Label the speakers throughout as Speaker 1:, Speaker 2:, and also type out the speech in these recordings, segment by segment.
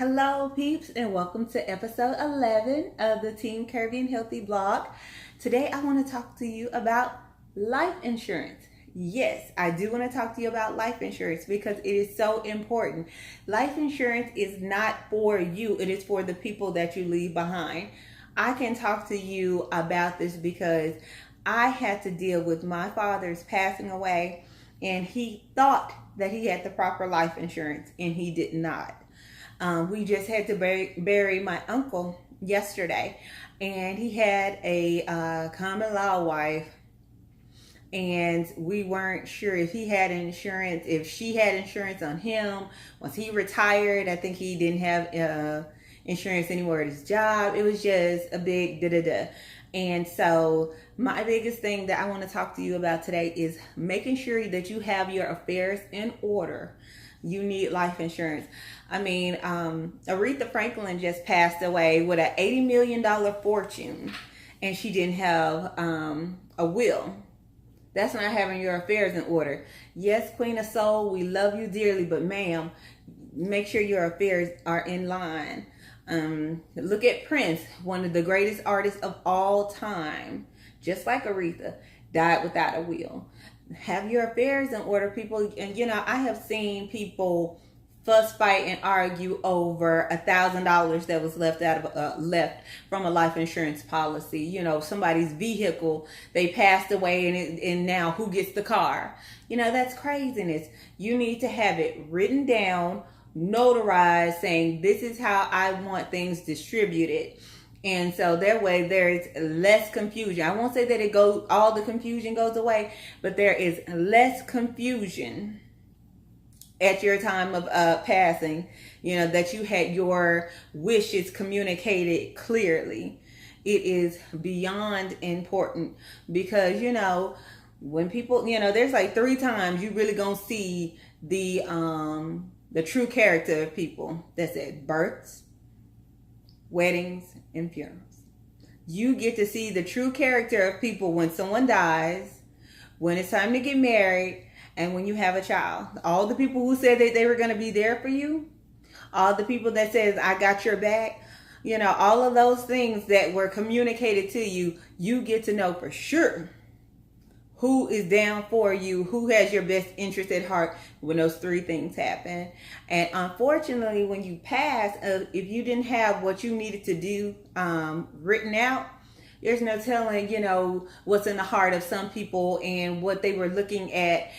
Speaker 1: Hello, peeps, and welcome to episode 11 of the Team Curvy and Healthy blog. Today, I want to talk to you about life insurance. Yes, I do want to talk to you about life insurance because it is so important. Life insurance is not for you, it is for the people that you leave behind. I can talk to you about this because I had to deal with my father's passing away, and he thought that he had the proper life insurance, and he did not. We just had to bury my uncle yesterday, and he had a common law wife, and we weren't sure if he had insurance, if she had insurance on him. Once he retired, I think he didn't have insurance anymore at his job. It was just a big da-da-da. And so my biggest thing that I want to talk to you about today is making sure that you have your affairs in order. You need life insurance. I mean, Aretha Franklin just passed away with an $80 million fortune, and she didn't have a will. That's not having your affairs in order. Yes, Queen of Soul, we love you dearly, but ma'am, make sure your affairs are in line. Look at Prince, one of the greatest artists of all time, just like Aretha, died without a will. Have your affairs in order, people. And I have seen people fuss, fight, and argue over $1,000 that was left from a life insurance policy. Somebody's vehicle, they passed away, and now who gets the car? That's craziness. You need to have it written down, notarized, saying this is how I want things distributed. And so that way there's less confusion. I won't say that all the confusion goes away, but there is less confusion at your time of passing, that you had your wishes communicated clearly. It is beyond important because, when people, there's like 3 times you really gonna see the true character of people. That's it: births, weddings, and funerals. You get to see the true character of people when someone dies, when it's time to get married, and when you have a child. All the people who said that they were going to be there for you, all the people that says I got your back, all of those things that were communicated to you, you get to know for sure who is down for you, who has your best interest at heart when those 3 things happen. And unfortunately, when you pass, if you didn't have what you needed to do written out, there's no telling, what's in the heart of some people and what they were looking at,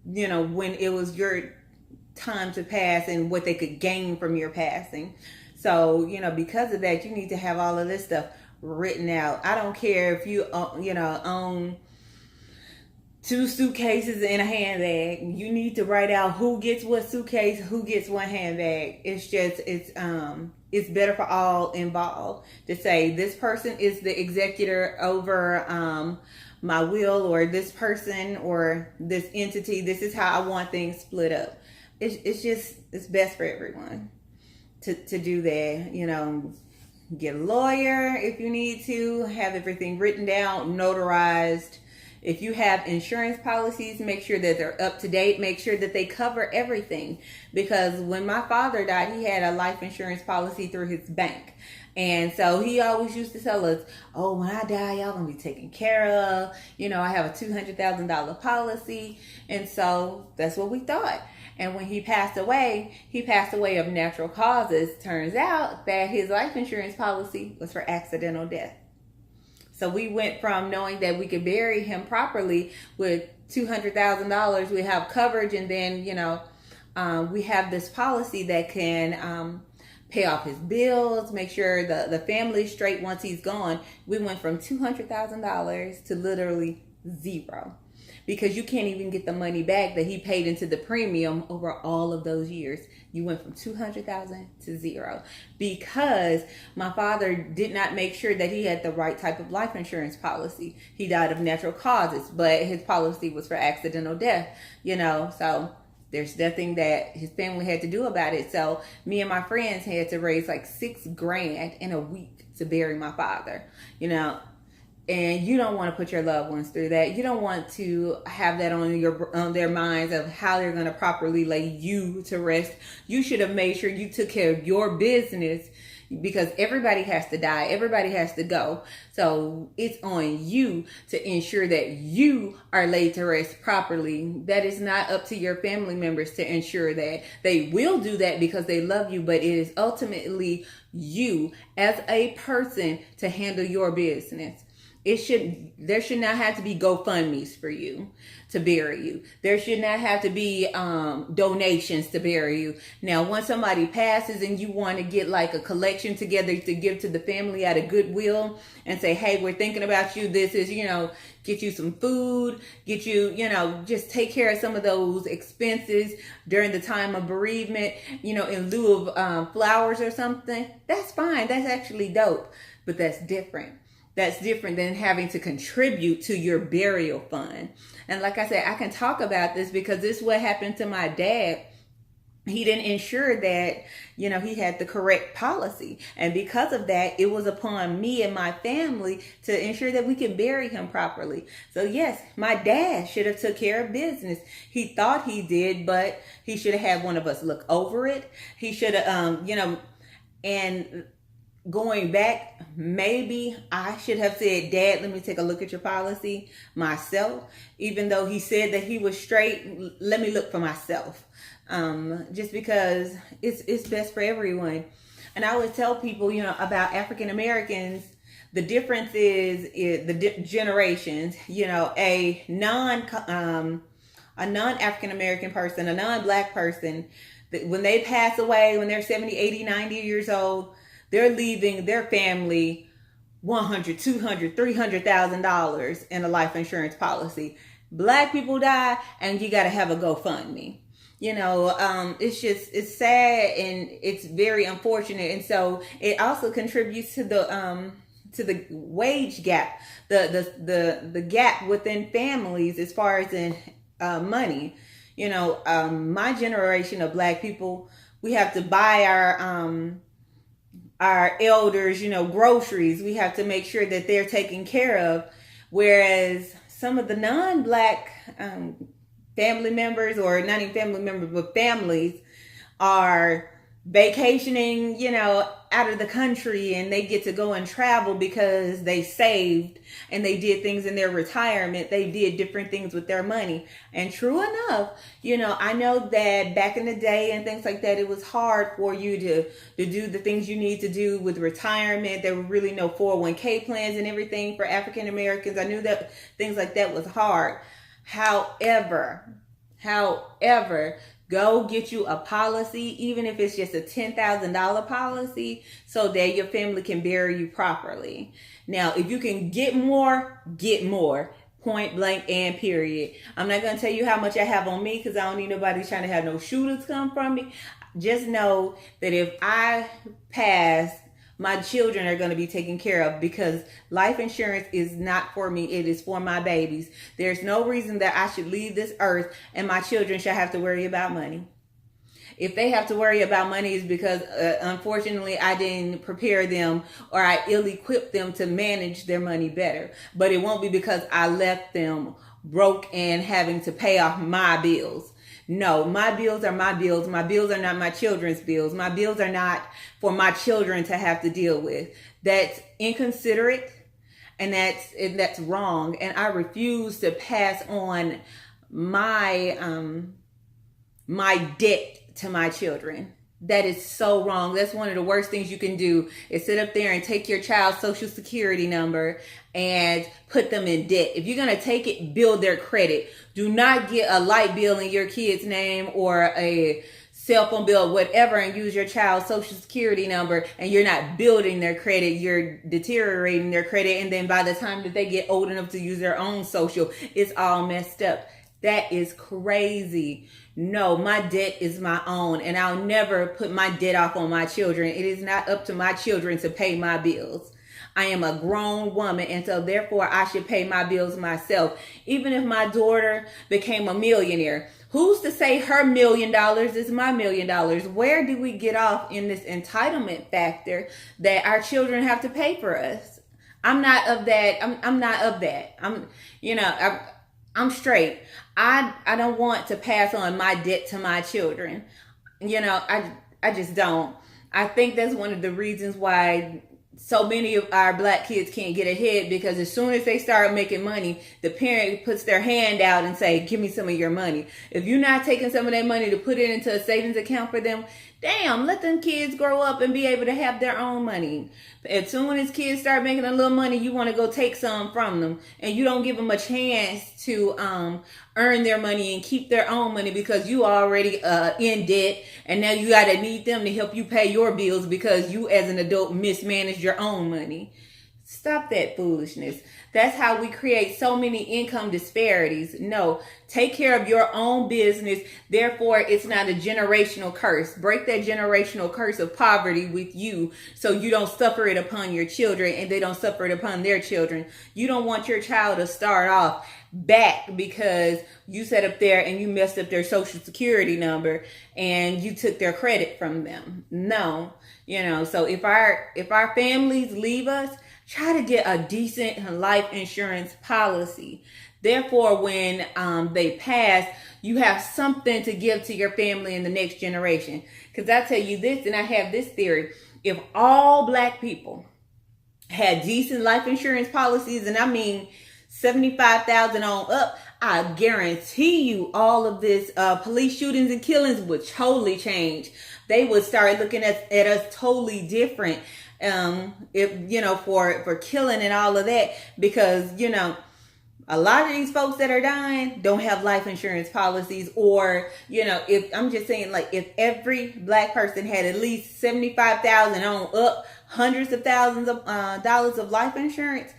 Speaker 1: when it was your time to pass and what they could gain from your passing. So, because of that, you need to have all of this stuff written out. I don't care if you, own 2 suitcases and a handbag. You need to write out who gets what suitcase, who gets what handbag. It's better for all involved to say this person is the executor over my will, or this person or this entity. This is how I want things split up. It's best for everyone to do that. Get a lawyer if you need to. Have everything written down, notarized. If you have insurance policies, make sure that they're up to date. Make sure that they cover everything. Because when my father died, he had a life insurance policy through his bank. And so he always used to tell us, oh, when I die, y'all gonna be taken care of. I have a $200,000 policy. And so that's what we thought. And when he passed away of natural causes. Turns out that his life insurance policy was for accidental death. So we went from knowing that we could bury him properly with $200,000, we have coverage, and then, we have this policy that can pay off his bills, make sure the family's straight once he's gone. We went from $200,000 to literally zero. Because you can't even get the money back that he paid into the premium over all of those years. You went from $200,000 to zero because my father did not make sure that he had the right type of life insurance policy. He died of natural causes, but his policy was for accidental death, so there's nothing that his family had to do about it. So me and my friends had to raise like $6,000 in a week to bury my father, and you don't want to put your loved ones through that. You don't want to have that on their minds of how they're going to properly lay you to rest. You should have made sure you took care of your business, because everybody has to die. Everybody has to go. So it's on you to ensure that you are laid to rest properly. That is not up to your family members to ensure that. They will do that because they love you, but it is ultimately you as a person to handle your business. There should not have to be GoFundMe's for you to bury you. There should not have to be donations to bury you. Now, once somebody passes and you want to get like a collection together to give to the family out of goodwill and say, hey, we're thinking about you. This is, get you some food, get you, just take care of some of those expenses during the time of bereavement, in lieu of flowers or something. That's fine. That's actually dope, but that's different. That's different than having to contribute to your burial fund. And like I said, I can talk about this because this is what happened to my dad. He didn't ensure that, he had the correct policy. And because of that, it was upon me and my family to ensure that we can bury him properly. So yes, my dad should have took care of business. He thought he did, but he should have had one of us look over it. He should have, and going back, maybe I should have said, Dad, let me take a look at your policy myself. Even though he said that he was straight, let me look for myself. Just because it's best for everyone. And I always tell people, about African Americans, the difference is the generations. A non-African American person, a non-Black person, when they pass away, when they're 70, 80, 90 years old, they're leaving their family $100,000, $200,000, $300,000 in a life insurance policy. Black people die, and you got to have a GoFundMe. It's sad and it's very unfortunate, and so it also contributes to the wage gap, the gap within families as far as in money. My generation of Black people, we have to buy our elders, groceries. We have to make sure that they're taken care of. Whereas some of the non-Black family members, or not even family members, but families, are vacationing, out of the country, and they get to go and travel because they saved and they did things in their retirement. They did different things with their money. And true enough, I know that back in the day and things like that, it was hard for you to do the things you need to do with retirement. There were really no 401k plans and everything for African Americans. I knew that things like that was hard. However, go get you a policy, even if it's just a $10,000 policy, so that your family can bury you properly. Now, if you can get more, point blank and period. I'm not going to tell you how much I have on me, because I don't need nobody trying to have no shooters come from me. Just know that if I pass, my children are going to be taken care of, because life insurance is not for me. It is for my babies. There's no reason that I should leave this earth and my children should have to worry about money. If they have to worry about money, it's because unfortunately I didn't prepare them, or I ill-equipped them to manage their money better. But it won't be because I left them broke and having to pay off my bills. No, my bills are my bills. My bills are not my children's bills. My bills are not for my children to have to deal with. That's inconsiderate, and that's wrong. And I refuse to pass on my my debt to my children. That is so wrong. That's one of the worst things you can do, is sit up there and take your child's social security number and put them in debt. If you're going to take it, build their credit. Do not get a light bill in your kid's name or a cell phone bill, whatever, and use your child's social security number, and you're not building their credit. You're deteriorating their credit. And then by the time that they get old enough to use their own social, it's all messed up. That is crazy. No, my debt is my own, and I'll never put my debt off on my children. It is not up to my children to pay my bills. I am a grown woman, and so therefore I should pay my bills myself. Even if my daughter became a millionaire, who's to say her $1 million is my $1 million? Where do we get off in this entitlement factor that our children have to pay for us? I'm not of that. I'm not of that. I'm straight. I don't want to pass on my debt to my children. I just don't. I think that's one of the reasons why so many of our black kids can't get ahead, because as soon as they start making money, the parent puts their hand out and say, give me some of your money. If you're not taking some of that money to put it into a savings account for them, damn, let them kids grow up and be able to have their own money. As soon as kids start making a little money, you want to go take some from them, and you don't give them a chance to earn their money and keep their own money, because you already in debt, and now you got to need them to help you pay your bills because you as an adult mismanaged your own money. Stop that foolishness. That's how we create so many income disparities. No, take care of your own business. Therefore, it's not a generational curse. Break that generational curse of poverty with you, so you don't suffer it upon your children and they don't suffer it upon their children. You don't want your child to start off back because you sat up there and you messed up their social security number and you took their credit from them. No, so if our families leave us, try to get a decent life insurance policy. Therefore, when they pass, you have something to give to your family in the next generation. Because I tell you this, and I have this theory: if all black people had decent life insurance policies, and I mean 75,000 on up, I guarantee you all of this police shootings and killings would totally change. They would start looking at us totally different. For killing and all of that, because a lot of these folks that are dying don't have life insurance policies, or if I'm just saying, like, if every black person had at least 75,000 on up, hundreds of thousands of dollars of life insurance,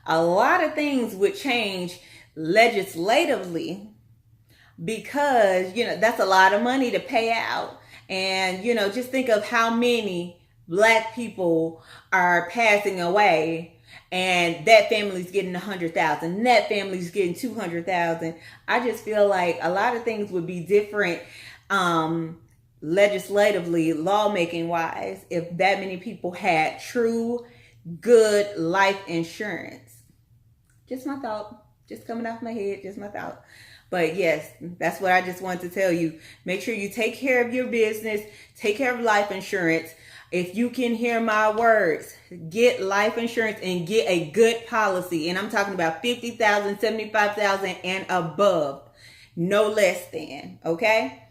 Speaker 1: a lot of things would change legislatively, because that's a lot of money to pay out. And just think of how many black people are passing away, and that family's getting 100,000, that family's getting 200,000. I just feel like a lot of things would be different legislatively, lawmaking wise, if that many people had true good life insurance. Just my thought, just coming off my head, just my thought. But yes, that's what I just wanted to tell you. Make sure you take care of your business, take care of life insurance. If you can hear my words, get life insurance and get a good policy. And I'm talking about 50,000, 75,000 and above. No less than, okay?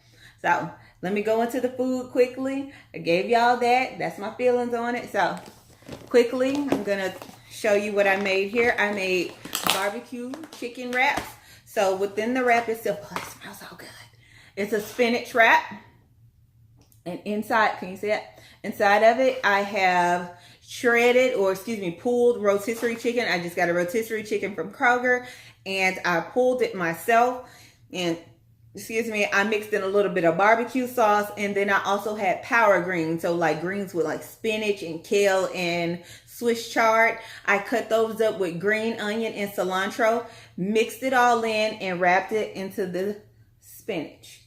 Speaker 1: So let me go into the food quickly. I gave y'all that. That's my feelings on it. So quickly, I'm going to show you what I made here. I made barbecue chicken wraps. So within the wrap itself, oh, it smells so good. It's a spinach wrap. And inside, can you see it? Inside of it, I have pulled rotisserie chicken. I just got a rotisserie chicken from Kroger, and I pulled it myself. And I mixed in a little bit of barbecue sauce, and then I also had power greens. So like greens with like spinach and kale and Swiss chard. I cut those up with green onion and cilantro, mixed it all in, and wrapped it into the spinach.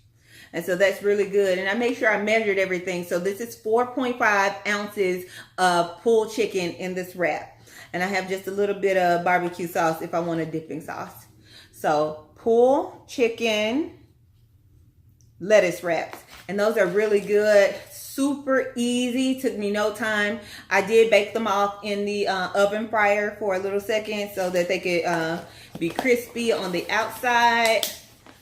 Speaker 1: And so that's really good. And I made sure I measured everything. So this is 4.5 ounces of pulled chicken in this wrap. And I have just a little bit of barbecue sauce if I want a dipping sauce. So pulled chicken lettuce wraps. And those are really good. Super easy. Took me no time. I did bake them off in the oven fryer for a little second so that they could be crispy on the outside.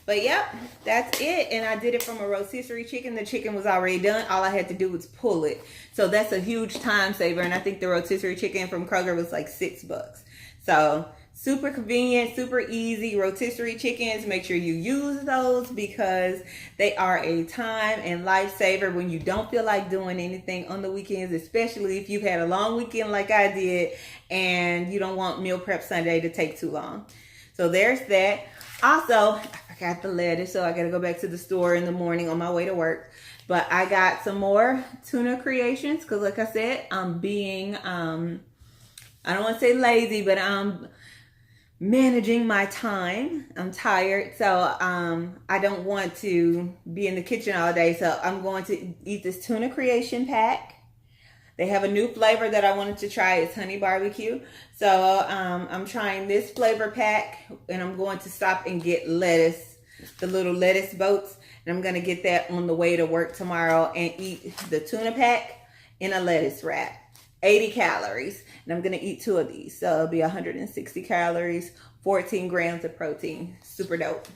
Speaker 1: But yep, that's it. And I did it from a rotisserie chicken. The chicken was already done. All I had to do was pull it. So that's a huge time saver. And I think the rotisserie chicken from Kroger was like $6. So super convenient, super easy. Rotisserie chickens, make sure you use those, because they are a time and lifesaver when you don't feel like doing anything on the weekends, especially if you've had a long weekend like I did and you don't want meal prep Sunday to take too long. So there's that. Also, I forgot the lettuce, so I got to go back to the store in the morning on my way to work. But I got some more tuna creations because, like I said, I'm being, I don't want to say lazy, but I'm managing my time. I'm tired, so I don't want to be in the kitchen all day. So I'm going to eat this tuna creation pack. They have a new flavor that I wanted to try. It's honey barbecue. So I'm trying this flavor pack, and I'm going to stop and get lettuce, the little lettuce boats. And I'm going to get that on the way to work tomorrow and eat the tuna pack in a lettuce wrap. 80 calories. And I'm going to eat 2 of these. So it'll be 160 calories, 14 grams of protein. Super dope.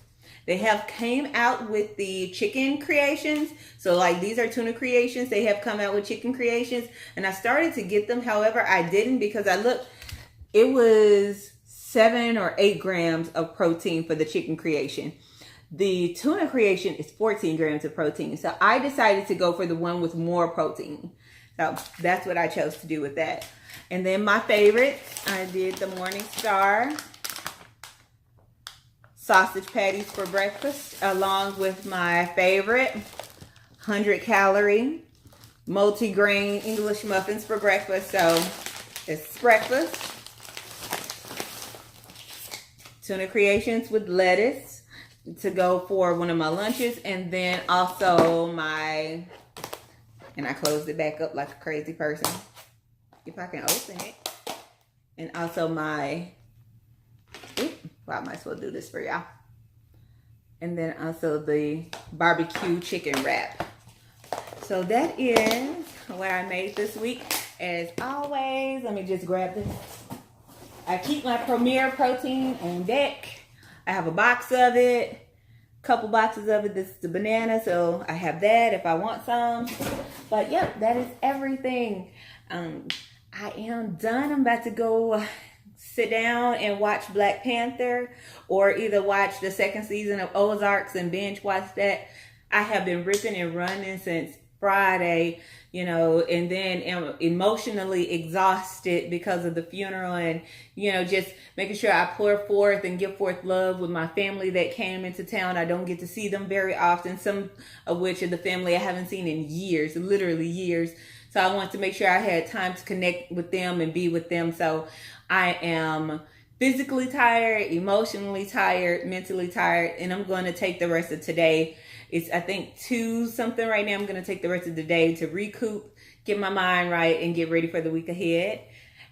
Speaker 1: They have came out with the chicken creations. So like these are tuna creations. They have come out with chicken creations. And I started to get them. However, I didn't because I looked. It was 7 or 8 grams of protein for the chicken creation. The tuna creation is 14 grams of protein. So I decided to go for the one with more protein. So that's what I chose to do with that. And then my favorite, I did the Morning Star sausage patties for breakfast, along with my favorite 100-calorie multi-grain English muffins for breakfast. So it's breakfast. Tuna creations with lettuce to go for one of my lunches, and then also my, and I closed it back up like a crazy person if I can open it, and also my, well, I might as well do this for y'all, and then also the barbecue chicken wrap. So that is what I made this week. As always, let me just grab this. I keep my Premier protein on deck. I have a box of it, couple boxes of it. This is the banana, so I have that if I want some. But yep, that is everything. I am done. I'm about to go sit down and watch Black Panther, or either watch the second season of Ozarks and binge watch that. I have been ripping and running since Friday, you know, and then am emotionally exhausted because of the funeral, and, you know, just making sure I pour forth and give forth love with my family that came into town. I don't get to see them very often, some of which are the family I haven't seen in years, literally years. So I want to make sure I had time to connect with them and be with them. So I am physically tired, emotionally tired, mentally tired, and I'm going to take the rest of today. It's, I think, 2 something right now. I'm going to take the rest of the day to recoup, get my mind right, and get ready for the week ahead.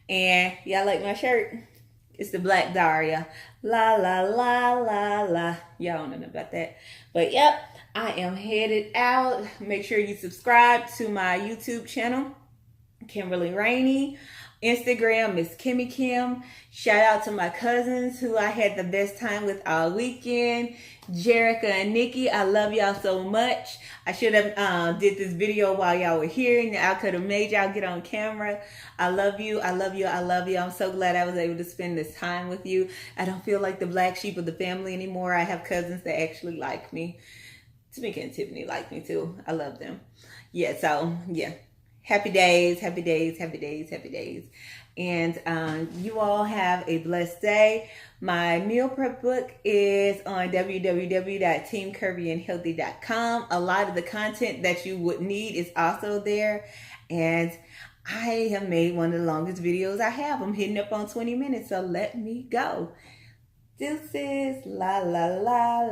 Speaker 1: And y'all like my shirt? It's the Black Daria. La, la, la, la, la. Y'all don't know nothing about that. But yep, I am headed out. Make sure you subscribe to my YouTube channel, Kimberly Rainey. Instagram, Miss Kimmy Kim. Shout out to my cousins who I had the best time with all weekend. Jerica and Nikki, I love y'all so much. I should have did this video while y'all were here, and I could have made y'all get on camera. I love you. I love you. I love you. I'm so glad I was able to spend this time with you. I don't feel like the black sheep of the family anymore. I have cousins that actually like me. Tamika and Tiffany like me too. I love them. Yeah, so yeah. Happy days, happy days, happy days, happy days. And you all have a blessed day. My meal prep book is on www.teamcurvyandhealthy.com. A lot of the content that you would need is also there. And I have made one of the longest videos I have. I'm hitting up on 20 minutes, so let me go. Deuces, la, la, la.